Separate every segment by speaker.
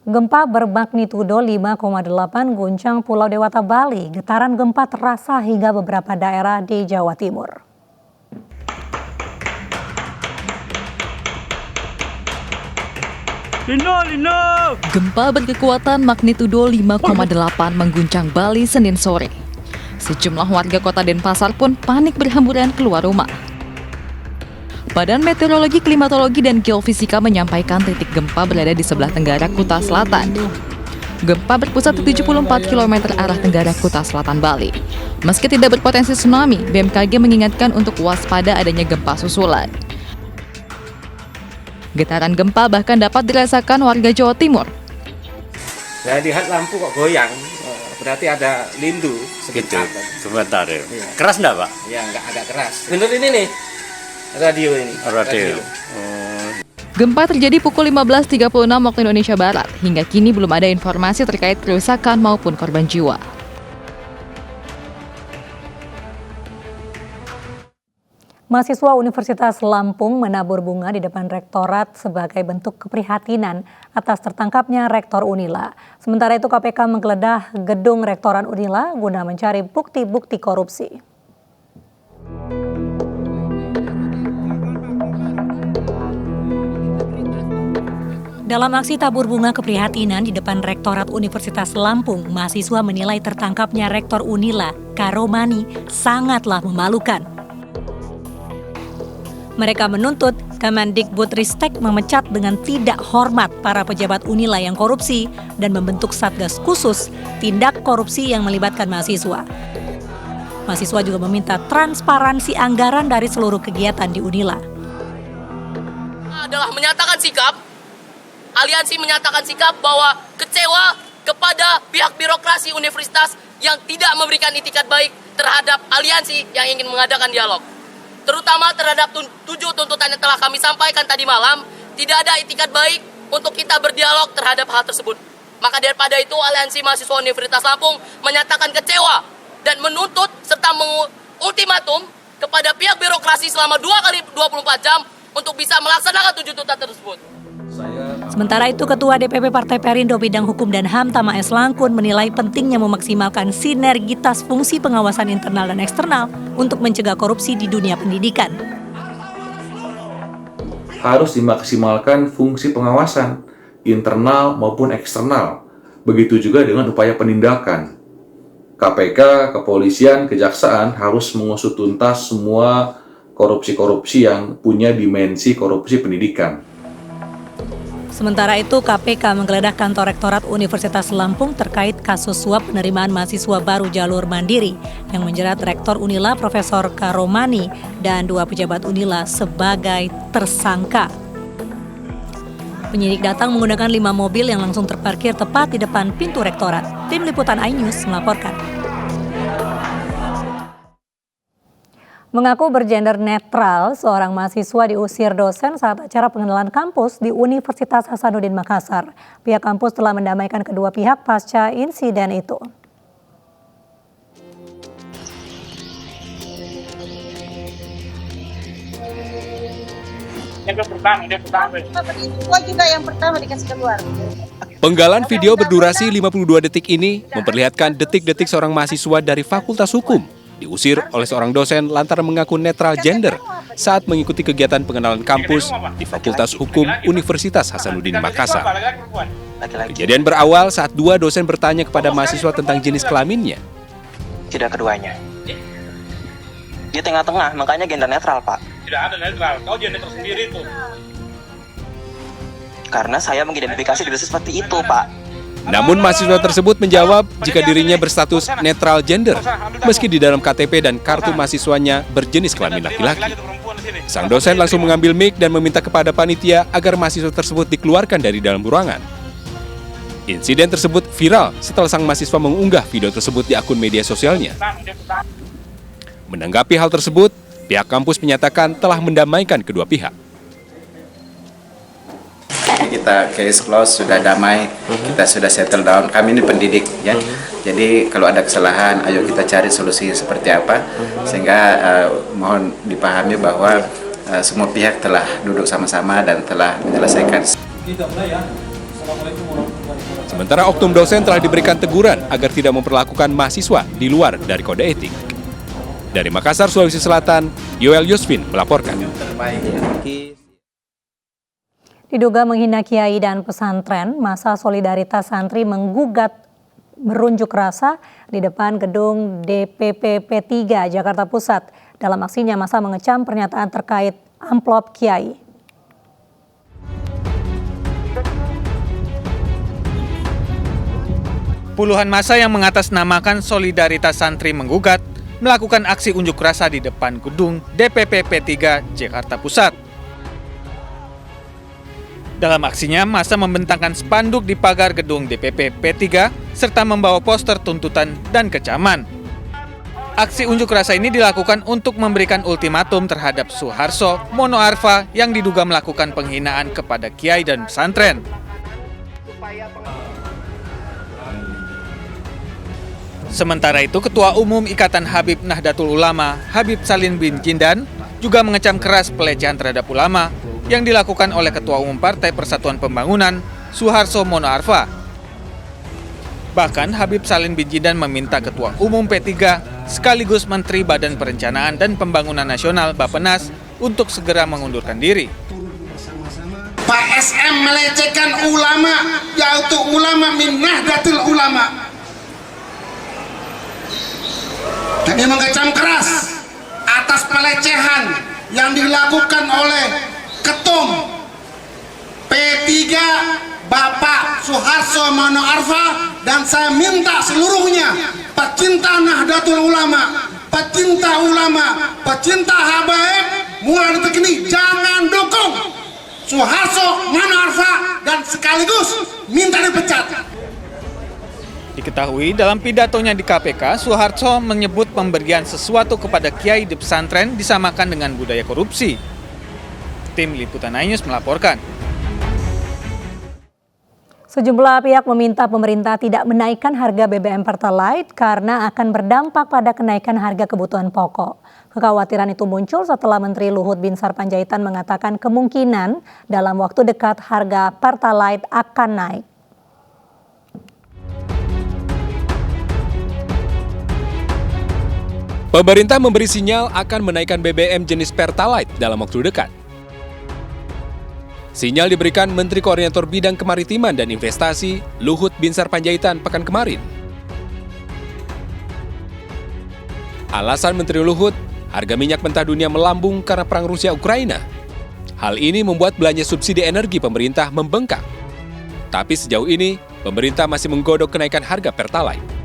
Speaker 1: Gempa bermagnitudo 5,8 guncang Pulau Dewata, Bali. Getaran gempa terasa hingga beberapa daerah di Jawa Timur.
Speaker 2: Gempa berkekuatan magnitudo 5,8 mengguncang Bali Senin sore. Sejumlah warga kota Denpasar pun panik berhamburan keluar rumah. Badan Meteorologi, Klimatologi, dan Geofisika menyampaikan titik gempa berada di sebelah tenggara Kuta Selatan. Gempa berpusat di 74 km arah tenggara Kuta Selatan, Bali. Meski tidak berpotensi tsunami, BMKG mengingatkan untuk waspada adanya gempa susulan. Getaran gempa bahkan dapat dirasakan warga Jawa Timur.
Speaker 3: Saya lihat lampu kok goyang, berarti ada lindu sebentar.
Speaker 4: Sebentar ya. Keras enggak, Pak?
Speaker 3: Ya, enggak agak keras. Bener ini nih, radio ini.
Speaker 4: Radio.
Speaker 2: Gempa terjadi pukul 15.36 waktu Indonesia Barat. Hingga kini belum ada informasi terkait kerusakan maupun korban jiwa.
Speaker 1: Mahasiswa Universitas Lampung menabur bunga di depan rektorat sebagai bentuk keprihatinan atas tertangkapnya Rektor Unila. Sementara itu KPK menggeledah gedung Rektorat Unila guna mencari bukti-bukti korupsi. Dalam aksi tabur bunga keprihatinan di depan Rektorat Universitas Lampung, mahasiswa menilai tertangkapnya Rektor Unila, Karomani, sangatlah memalukan. Mereka menuntut Kemendikbudristek memecat dengan tidak hormat para pejabat Unila yang korupsi dan membentuk Satgas khusus tindak korupsi yang melibatkan mahasiswa. Mahasiswa juga meminta transparansi anggaran dari seluruh kegiatan di Unila.
Speaker 5: Adalah menyatakan sikap, aliansi menyatakan sikap bahwa kecewa kepada pihak birokrasi universitas yang tidak memberikan itikat baik terhadap aliansi yang ingin mengadakan dialog. Terutama terhadap 7 tuntutan yang telah kami sampaikan tadi malam, tidak ada itikat baik untuk kita berdialog terhadap hal tersebut. Maka daripada itu, Aliansi Mahasiswa Universitas Lampung menyatakan kecewa dan menuntut serta mengultimatum kepada pihak birokrasi selama 2 kali 24 jam untuk bisa melaksanakan 7 tuntutan tersebut.
Speaker 1: Sementara itu, Ketua DPP Partai Perindo Bidang Hukum dan HAM Tama S. Langkun menilai pentingnya memaksimalkan sinergitas fungsi pengawasan internal dan eksternal untuk mencegah korupsi di dunia pendidikan.
Speaker 6: Harus dimaksimalkan fungsi pengawasan internal maupun eksternal. Begitu juga dengan upaya penindakan. KPK, kepolisian, kejaksaan harus mengusut tuntas semua korupsi-korupsi yang punya dimensi korupsi pendidikan.
Speaker 1: Sementara itu, KPK menggeledah kantor Rektorat Universitas Lampung terkait kasus suap penerimaan mahasiswa baru jalur mandiri yang menjerat Rektor Unila Profesor Karomani dan 2 pejabat Unila sebagai tersangka. Penyidik datang menggunakan 5 mobil yang langsung terparkir tepat di depan pintu Rektorat. Tim Liputan iNews melaporkan. Mengaku bergender netral, seorang mahasiswa diusir dosen saat acara pengenalan kampus di Universitas Hasanuddin Makassar. Pihak kampus telah mendamaikan kedua pihak pasca insiden itu.
Speaker 7: Penggalan video berdurasi 52 detik ini memperlihatkan detik-detik seorang mahasiswa dari Fakultas Hukum diusir oleh seorang dosen lantaran mengaku netral gender saat mengikuti kegiatan pengenalan kampus di Fakultas Hukum Universitas Hasanuddin Makassar. Kejadian berawal saat 2 dosen bertanya kepada mahasiswa tentang jenis kelaminnya.
Speaker 8: Tidak keduanya. Di tengah-tengah, makanya gender netral, Pak.
Speaker 3: Tidak ada netral, kau gender netral sendiri tuh.
Speaker 8: Karena saya mengidentifikasi diri seperti itu, Pak.
Speaker 7: Namun mahasiswa tersebut menjawab jika dirinya berstatus netral gender, meski di dalam KTP dan kartu mahasiswanya berjenis kelamin laki-laki. Sang dosen langsung mengambil mic dan meminta kepada panitia agar mahasiswa tersebut dikeluarkan dari dalam ruangan. Insiden tersebut viral setelah sang mahasiswa mengunggah video tersebut di akun media sosialnya. Menanggapi hal tersebut, pihak kampus menyatakan telah mendamaikan kedua pihak.
Speaker 9: Kita case close, sudah damai, kita sudah settle down. Kami ini pendidik ya, jadi kalau ada kesalahan, ayo kita cari solusi seperti apa, sehingga mohon dipahami bahwa semua pihak telah duduk sama-sama dan telah menyelesaikan.
Speaker 10: Kita mulai ya. Assalamualaikum warahmatullahi wabarakatuh.
Speaker 7: Sementara oknum dosen telah diberikan teguran agar tidak memperlakukan mahasiswa di luar dari kode etik. Dari Makassar, Sulawesi Selatan, Yoel Yusfin melaporkan.
Speaker 1: Diduga menghina kiai dan pesantren, massa solidaritas santri menggugat berunjuk rasa di depan gedung DPP P3 Jakarta Pusat. Dalam aksinya, massa mengecam pernyataan terkait amplop kiai.
Speaker 10: Puluhan massa yang mengatasnamakan solidaritas santri menggugat melakukan aksi unjuk rasa di depan gedung DPP P3 Jakarta Pusat. Dalam aksinya, massa membentangkan spanduk di pagar gedung DPP P3 serta membawa poster tuntutan dan kecaman. Aksi unjuk rasa ini dilakukan untuk memberikan ultimatum terhadap Suharso Mono Arfa yang diduga melakukan penghinaan kepada kiai dan pesantren. Sementara itu, Ketua Umum Ikatan Habib Nahdlatul Ulama, Habib Salim bin Jindan, juga mengecam keras pelecehan terhadap ulama yang dilakukan oleh Ketua Umum Partai Persatuan Pembangunan, Suharso Mono Arfa. Bahkan, Habib Salim bin Jindan meminta Ketua Umum P3 sekaligus Menteri Badan Perencanaan dan Pembangunan Nasional Bappenas untuk segera mengundurkan diri.
Speaker 11: Pak SM melecehkan ulama, yaitu ulama min Nahdlatul Ulama. Kami mengecam keras atas pelecehan yang dilakukan oleh Ketum P3 Bapak Suharso Mono Arfa, dan saya minta seluruhnya pecinta Nahdlatul Ulama, pecinta ulama, pecinta habaib mulai detik ini jangan dukung Suharso Mono Arfa dan sekaligus minta dipecat.
Speaker 10: Diketahui dalam pidatonya di KPK, Suharso menyebut pemberian sesuatu kepada kiai di pesantren disamakan dengan budaya korupsi. Tim Liputan iNews melaporkan.
Speaker 1: Sejumlah pihak meminta pemerintah tidak menaikkan harga BBM Pertalite karena akan berdampak pada kenaikan harga kebutuhan pokok. Kekhawatiran itu muncul setelah Menteri Luhut Binsar Panjaitan mengatakan kemungkinan dalam waktu dekat harga Pertalite akan naik.
Speaker 7: Pemerintah memberi sinyal akan menaikkan BBM jenis Pertalite dalam waktu dekat. Sinyal diberikan Menteri Koordinator Bidang Kemaritiman dan Investasi Luhut Binsar Panjaitan pekan kemarin. Alasan Menteri Luhut, harga minyak mentah dunia melambung karena perang Rusia-Ukraina. Hal ini membuat belanja subsidi energi pemerintah membengkak. Tapi sejauh ini, pemerintah masih menggodok kenaikan harga Pertalite.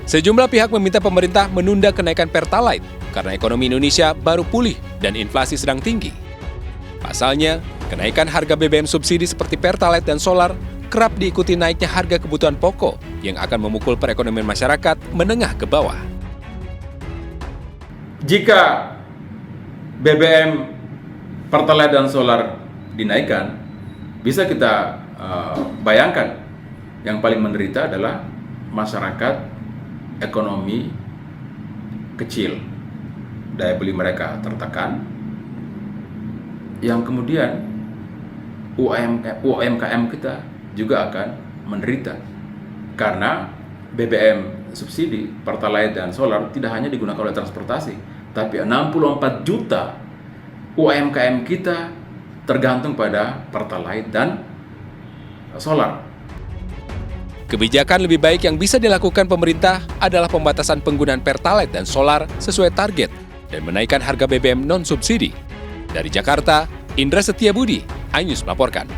Speaker 7: Sejumlah pihak meminta pemerintah menunda kenaikan Pertalite karena ekonomi Indonesia baru pulih dan inflasi sedang tinggi. Pasalnya, kenaikan harga BBM subsidi seperti Pertalite dan solar kerap diikuti naiknya harga kebutuhan pokok yang akan memukul perekonomian masyarakat menengah ke bawah.
Speaker 6: Jika BBM, Pertalite dan solar dinaikkan, bisa kita bayangkan yang paling menderita adalah masyarakat ekonomi kecil, daya beli mereka tertekan, yang kemudian UMKM kita juga akan menderita karena BBM subsidi, Pertalite dan solar tidak hanya digunakan oleh transportasi, tapi 64 juta UMKM kita tergantung pada Pertalite dan solar.
Speaker 7: Kebijakan lebih baik yang bisa dilakukan pemerintah adalah pembatasan penggunaan Pertalite dan solar sesuai target dan menaikkan harga BBM non-subsidi. Dari Jakarta, Indra Setiabudi, iNews melaporkan.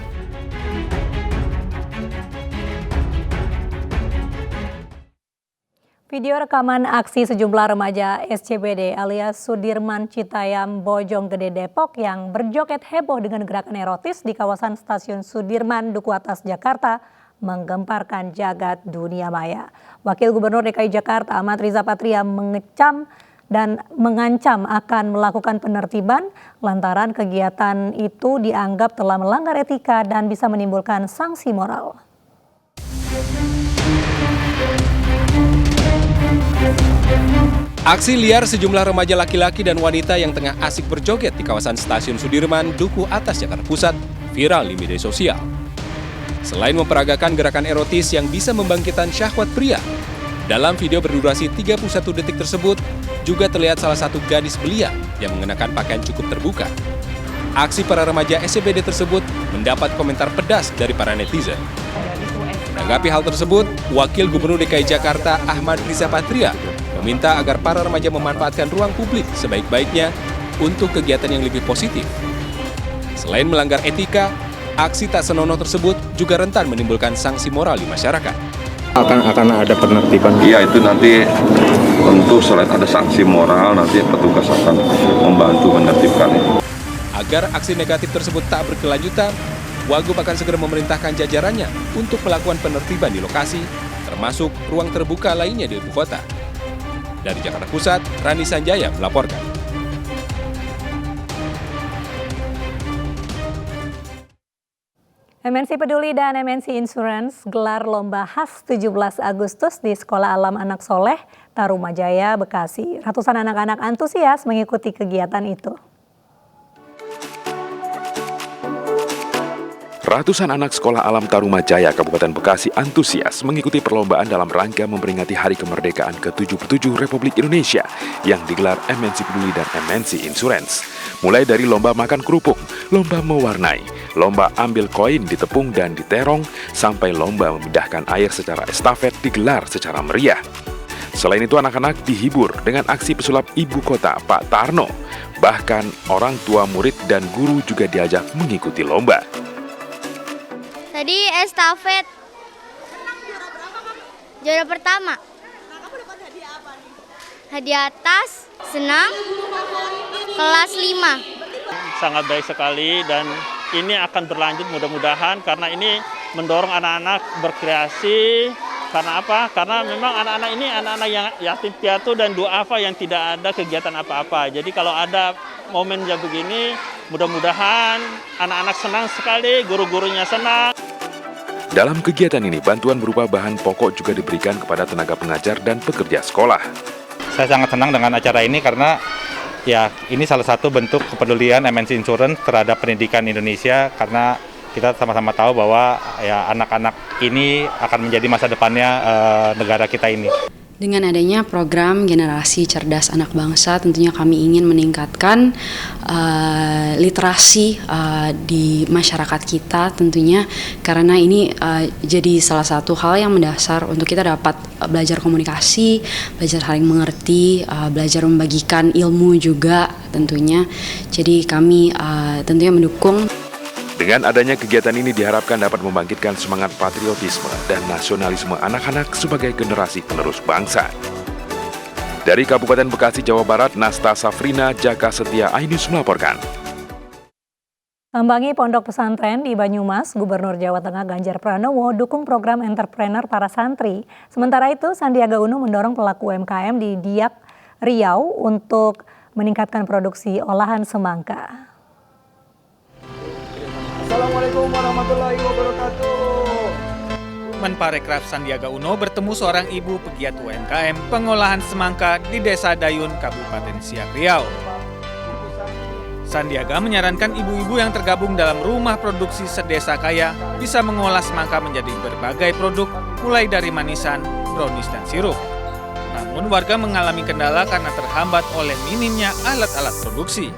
Speaker 1: Video rekaman aksi sejumlah remaja SCBD alias Sudirman Citayam Bojonggede Depok yang berjoget heboh dengan gerakan erotis di kawasan Stasiun Sudirman Duku Atas Jakarta menggemparkan jagat dunia maya. Wakil Gubernur DKI Jakarta Ahmad Riza Patria mengecam dan mengancam akan melakukan penertiban lantaran kegiatan itu dianggap telah melanggar etika dan bisa menimbulkan sanksi moral.
Speaker 7: Aksi liar sejumlah remaja laki-laki dan wanita yang tengah asik berjoget di kawasan Stasiun Sudirman Duku Atas Jakarta Pusat viral di media sosial. Selain memperagakan gerakan erotis yang bisa membangkitkan syahwat pria, dalam video berdurasi 31 detik tersebut juga terlihat salah satu gadis belia yang mengenakan pakaian cukup terbuka. Aksi para remaja SCBD tersebut mendapat komentar pedas dari para netizen. Menanggapi hal tersebut, Wakil Gubernur DKI Jakarta Ahmad Riza Patria meminta agar para remaja memanfaatkan ruang publik sebaik-baiknya untuk kegiatan yang lebih positif. Selain melanggar etika, aksi tak senonoh tersebut juga rentan menimbulkan sanksi moral di masyarakat.
Speaker 12: Akan ada penertiban? Iya, itu nanti tentu selain ada sanksi moral, nanti petugas akan membantu menertibkan itu.
Speaker 7: Agar aksi negatif tersebut tak berkelanjutan, Wagub akan segera memerintahkan jajarannya untuk melakukan penertiban di lokasi, termasuk ruang terbuka lainnya di ibu kota. Dari Jakarta Pusat, Rani Sanjaya melaporkan.
Speaker 1: MNC Peduli dan MNC Insurance gelar lomba khas 17 Agustus di Sekolah Alam Anak Soleh, Tarumajaya, Bekasi. Ratusan anak-anak antusias mengikuti kegiatan itu.
Speaker 13: Ratusan anak Sekolah Alam Tarumajaya, Kabupaten Bekasi antusias mengikuti perlombaan dalam rangka memperingati Hari Kemerdekaan ke-77 Republik Indonesia yang digelar MNC Peduli dan MNC Insurance. Mulai dari lomba makan kerupuk, lomba mewarnai, lomba ambil koin di tepung dan di terong, sampai lomba memindahkan air secara estafet digelar secara meriah. Selain itu, anak-anak dihibur dengan aksi pesulap ibu kota Pak Tarno. Bahkan orang tua murid dan guru juga diajak mengikuti lomba.
Speaker 14: Tadi estafet. Juara pertama. Hadiah tas, senang, kelas 5.
Speaker 15: Sangat baik sekali dan ini akan berlanjut mudah-mudahan karena ini mendorong anak-anak berkreasi. Karena apa? Karena memang anak-anak ini anak-anak yang yatim piatu dan duafa yang tidak ada kegiatan apa-apa. Jadi kalau ada momen yang begini, mudah-mudahan anak-anak senang sekali, guru-gurunya senang.
Speaker 13: Dalam kegiatan ini, bantuan berupa bahan pokok juga diberikan kepada tenaga pengajar dan pekerja sekolah.
Speaker 16: Saya sangat senang dengan acara ini karena ya ini salah satu bentuk kepedulian MNC Insurance terhadap pendidikan Indonesia karena kita sama-sama tahu bahwa ya anak-anak ini akan menjadi masa depannya negara kita ini.
Speaker 17: Dengan adanya program Generasi Cerdas Anak Bangsa, tentunya kami ingin meningkatkan literasi di masyarakat kita tentunya, karena ini jadi salah satu hal yang mendasar untuk kita dapat belajar komunikasi, belajar saling mengerti, belajar membagikan ilmu juga tentunya. Jadi kami tentunya mendukung.
Speaker 13: Dengan adanya kegiatan ini diharapkan dapat membangkitkan semangat patriotisme dan nasionalisme anak-anak sebagai generasi penerus bangsa. Dari Kabupaten Bekasi, Jawa Barat, Nasta Safrina, Jaka Setia Ainus melaporkan.
Speaker 1: Sambangi Pondok Pesantren di Banyumas, Gubernur Jawa Tengah Ganjar Pranowo dukung program entrepreneur para santri. Sementara itu, Sandiaga Uno mendorong pelaku UMKM di Diak, Riau untuk meningkatkan produksi olahan semangka.
Speaker 10: Assalamualaikum warahmatullahi wabarakatuh. Menparekraf Sandiaga Uno bertemu seorang ibu pegiat UMKM pengolahan semangka di Desa Dayun, Kabupaten Siak, Riau. Sandiaga menyarankan ibu-ibu yang tergabung dalam rumah produksi sedesa kaya bisa mengolah semangka menjadi berbagai produk, mulai dari manisan, brownies, dan sirup. Namun warga mengalami kendala karena terhambat oleh minimnya alat-alat produksi.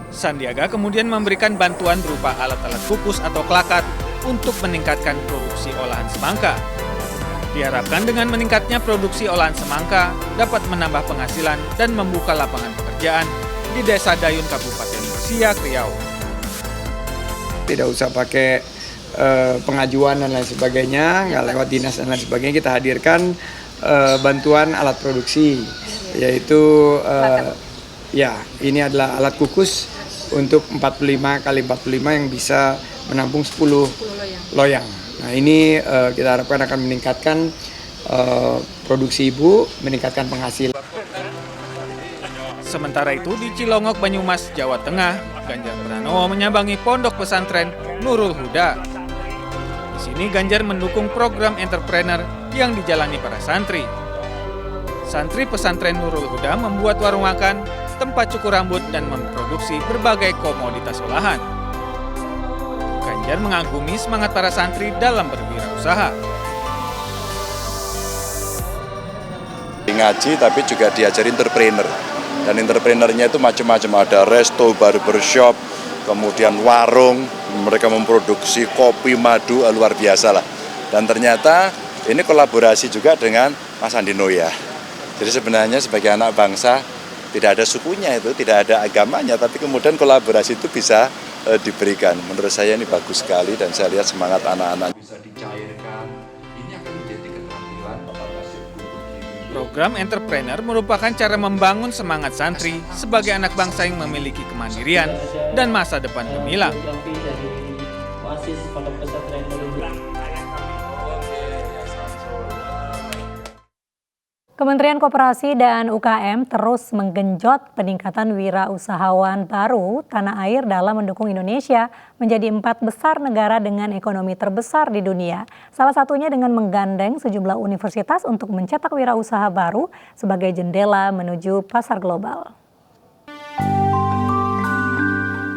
Speaker 10: Sandiaga kemudian memberikan bantuan berupa alat-alat kukus atau klakat untuk meningkatkan produksi olahan semangka. Diharapkan dengan meningkatnya produksi olahan semangka dapat menambah penghasilan dan membuka lapangan pekerjaan di Desa Dayun, Kabupaten Siak, Riau.
Speaker 18: Tidak usah pakai pengajuan dan lain sebagainya, nggak lewat dinas dan lain sebagainya, kita hadirkan bantuan alat produksi, yaitu ya ini adalah alat kukus untuk 45 x 45 yang bisa menampung 10 loyang. Nah ini kita harapkan akan meningkatkan produksi ibu, meningkatkan penghasilan.
Speaker 10: Sementara itu di Cilongok, Banyumas, Jawa Tengah, Ganjar Pranowo menyambangi Pondok Pesantren Nurul Huda. Di sini Ganjar mendukung program entrepreneur yang dijalani para santri. Santri pesantren Nurul Huda membuat warung makan, tempat cukur rambut, dan memproduksi berbagai komoditas olahan. Ganjar mengagumi semangat para santri dalam berwirausaha.
Speaker 19: Ngaji tapi juga diajari entrepreneur. Dan entrepreneurnya itu macam-macam, ada resto, barbershop, kemudian warung, mereka memproduksi kopi, madu, luar biasa lah. Dan ternyata ini kolaborasi juga dengan Mas Andi Noya. Jadi sebenarnya sebagai anak bangsa tidak ada sukunya itu, tidak ada agamanya, tapi kemudian kolaborasi itu bisa diberikan. Menurut saya ini bagus sekali dan saya lihat semangat anak-anak. Bisa dicairkan, ini akan menjadi keterampilan.
Speaker 10: Program entrepreneur merupakan cara membangun semangat santri sebagai anak bangsa yang memiliki kemandirian dan masa depan gemilang.
Speaker 1: Kementerian Koperasi dan UKM terus menggenjot peningkatan wirausahawan baru tanah air dalam mendukung Indonesia menjadi 4 besar negara dengan ekonomi terbesar di dunia. Salah satunya dengan menggandeng sejumlah universitas untuk mencetak wirausaha baru sebagai jendela menuju pasar global.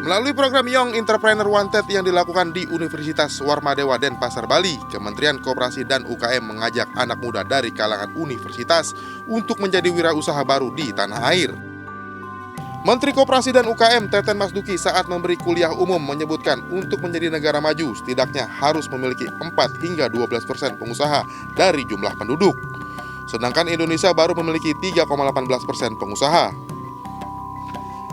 Speaker 20: Melalui program Young Entrepreneur Wanted yang dilakukan di Universitas Warmadewa Denpasar, Bali, Kementerian Koperasi dan UKM mengajak anak muda dari kalangan universitas untuk menjadi wirausaha baru di tanah air. Menteri Koperasi dan UKM Teten Mas Duki saat memberi kuliah umum menyebutkan untuk menjadi negara maju setidaknya harus memiliki 4 hingga 12% pengusaha dari jumlah penduduk. Sedangkan Indonesia baru memiliki 3,18% pengusaha.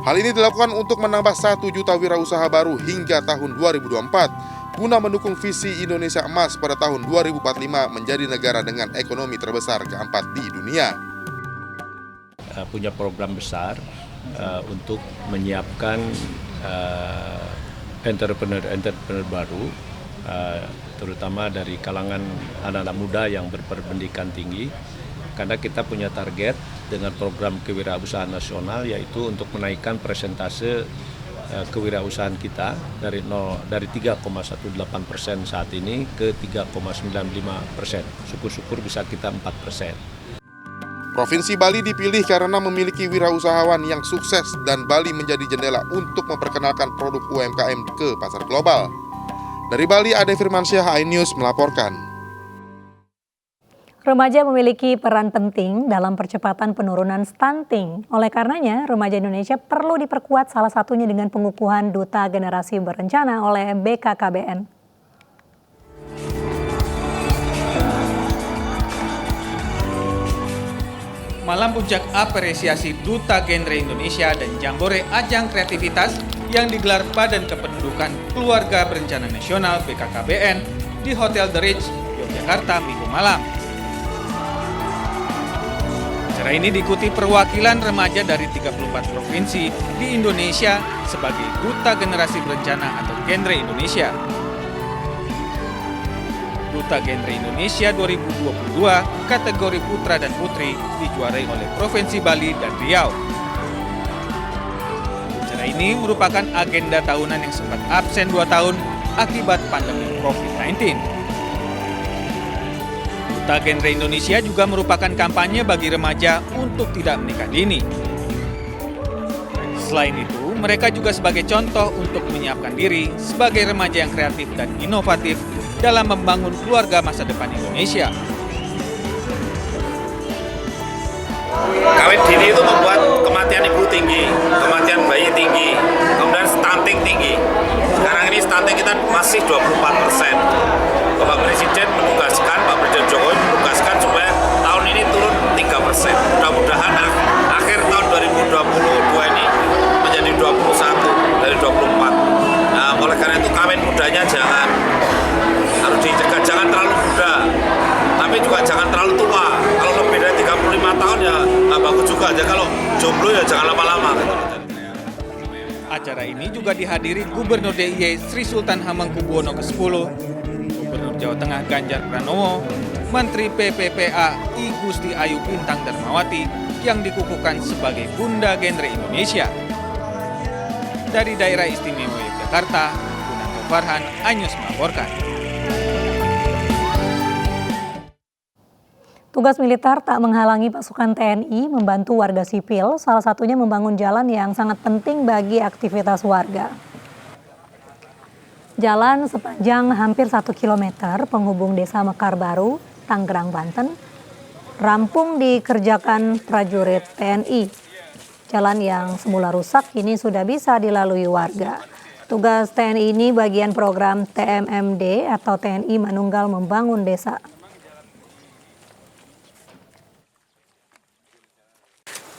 Speaker 20: Hal ini dilakukan untuk menambah 1 juta wirausaha baru hingga tahun 2024 guna mendukung visi Indonesia Emas pada tahun 2045 menjadi negara dengan ekonomi terbesar keempat di dunia.
Speaker 21: Punya program besar untuk menyiapkan entrepreneur baru, terutama dari kalangan anak-anak muda yang berpendidikan tinggi. Karena kita punya target dengan program kewirausahaan nasional yaitu untuk menaikkan persentase kewirausahaan kita dari 3,18% saat ini ke 3,95%. Syukur-syukur bisa kita 4%.
Speaker 20: Provinsi Bali dipilih karena memiliki wirausahawan yang sukses dan Bali menjadi jendela untuk memperkenalkan produk UMKM ke pasar global. Dari Bali, Ade Firmansyah, iNews melaporkan.
Speaker 1: Remaja memiliki peran penting dalam percepatan penurunan stunting. Oleh karenanya, remaja Indonesia perlu diperkuat salah satunya dengan pengukuhan Duta Generasi Berencana oleh BKKBN.
Speaker 10: Malam puncak apresiasi Duta Genre Indonesia dan Jambore Ajang Kreativitas yang digelar Badan Kependudukan Keluarga Berencana Nasional BKKBN di Hotel The Ridge, Yogyakarta Minggu malam. Acara ini diikuti perwakilan remaja dari 34 provinsi di Indonesia sebagai Duta Generasi Berencana atau Genre Indonesia. Duta Genre Indonesia 2022 kategori Putra dan Putri dijuarai oleh Provinsi Bali dan Riau. Acara ini merupakan agenda tahunan yang sempat absen 2 tahun akibat pandemi COVID-19. Duta Genre Indonesia juga merupakan kampanye bagi remaja untuk tidak menikah dini. Selain itu, mereka juga sebagai contoh untuk menyiapkan diri sebagai remaja yang kreatif dan inovatif dalam membangun keluarga masa depan Indonesia.
Speaker 22: Kawin dini itu membuat kematian ibu tinggi, kematian bayi tinggi, kemudian stunting tinggi. Sekarang ini stunting kita masih 24%. Bapak Presiden menugaskan, Pak Presiden Jokowi menugaskan supaya tahun ini turun 3%. Mudah-mudahan akhir tahun 2022 ini menjadi 21 dari 24. Nah, oleh karena itu kawin mudanya harus dicegah, jangan terlalu muda, tapi juga jangan terlalu tua. Kalau lebih dari 35 tahun ya nggak bagus juga aja. Kalau jomblo ya jangan lama-lama.
Speaker 10: Acara ini juga dihadiri Gubernur DIY Sri Sultan Hamengkubuwono ke-10, Gubernur Jawa Tengah Ganjar Pranowo, Menteri PPPA I Gusti Ayu Bintang Darmawati yang dikukuhkan sebagai Bunda Genre Indonesia. Dari Daerah Istimewa Yogyakarta, Gunanto Farhan, iNews melaporkan.
Speaker 1: Tugas militer tak menghalangi pasukan TNI membantu warga sipil, salah satunya membangun jalan yang sangat penting bagi aktivitas warga. Jalan sepanjang hampir 1 km penghubung Desa Mekar Baru, Tangerang, Banten, rampung dikerjakan prajurit TNI. Jalan yang semula rusak kini sudah bisa dilalui warga. Tugas TNI ini bagian program TMMD atau TNI Manunggal Membangun Desa.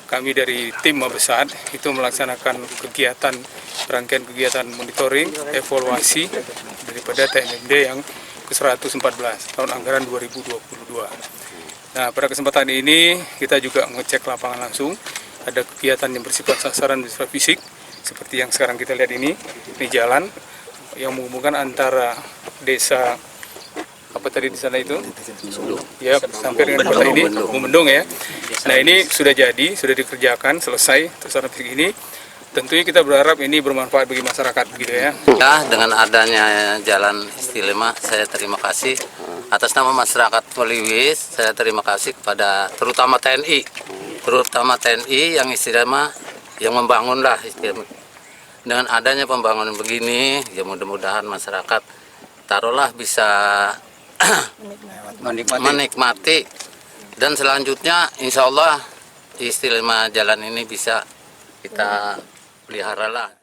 Speaker 2: Kami dari tim Mabesat itu melaksanakan rangkaian kegiatan monitoring, evaluasi daripada TMMD yang ke-114 tahun anggaran 2022. Nah, pada kesempatan ini kita juga mengecek lapangan langsung. Ada kegiatan yang bersifat sasaran, bersifat fisik, seperti yang sekarang kita lihat ini jalan yang menghubungkan antara desa apa tadi di sana itu ya sampai dengan kota ini Bumendung ya. Nah, ini sudah jadi, sudah dikerjakan, selesai sasaran fisik ini. Tentunya kita berharap ini bermanfaat bagi masyarakat gitu ya.
Speaker 4: Ya, dengan adanya jalan Istilema, saya terima kasih atas nama masyarakat Poliwis. Saya terima kasih kepada terutama TNI yang Istilema yang membangun lah Istilema. Dengan adanya pembangunan begini, ya mudah-mudahan masyarakat taruhlah bisa menikmati dan selanjutnya insya Allah Istilema jalan ini bisa kita pelihara lah.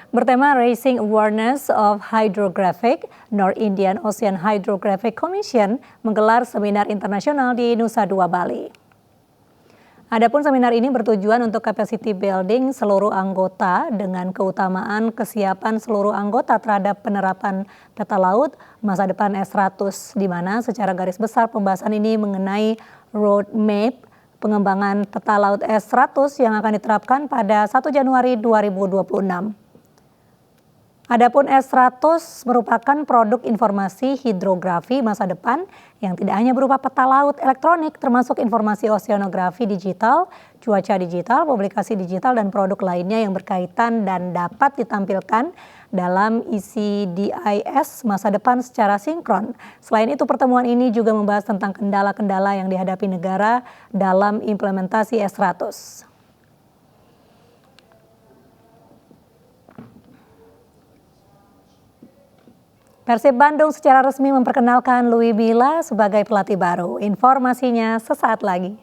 Speaker 1: Bertema Raising Awareness of Hydrographic, North Indian Ocean Hydrographic Commission menggelar seminar internasional di Nusa Dua, Bali. Adapun seminar ini bertujuan untuk capacity building seluruh anggota dengan keutamaan kesiapan seluruh anggota terhadap penerapan tata laut masa depan S100, di mana secara garis besar pembahasan ini mengenai roadmap pengembangan tata laut S100 yang akan diterapkan pada 1 Januari 2026. Adapun S100 merupakan produk informasi hidrografi masa depan yang tidak hanya berupa peta laut elektronik, termasuk informasi oceanografi digital, cuaca digital, publikasi digital, dan produk lainnya yang berkaitan dan dapat ditampilkan dalam ECDIS masa depan secara sinkron. Selain itu, pertemuan ini juga membahas tentang kendala-kendala yang dihadapi negara dalam implementasi S100. Persib Bandung secara resmi memperkenalkan Louis Milla sebagai pelatih baru. Informasinya sesaat lagi.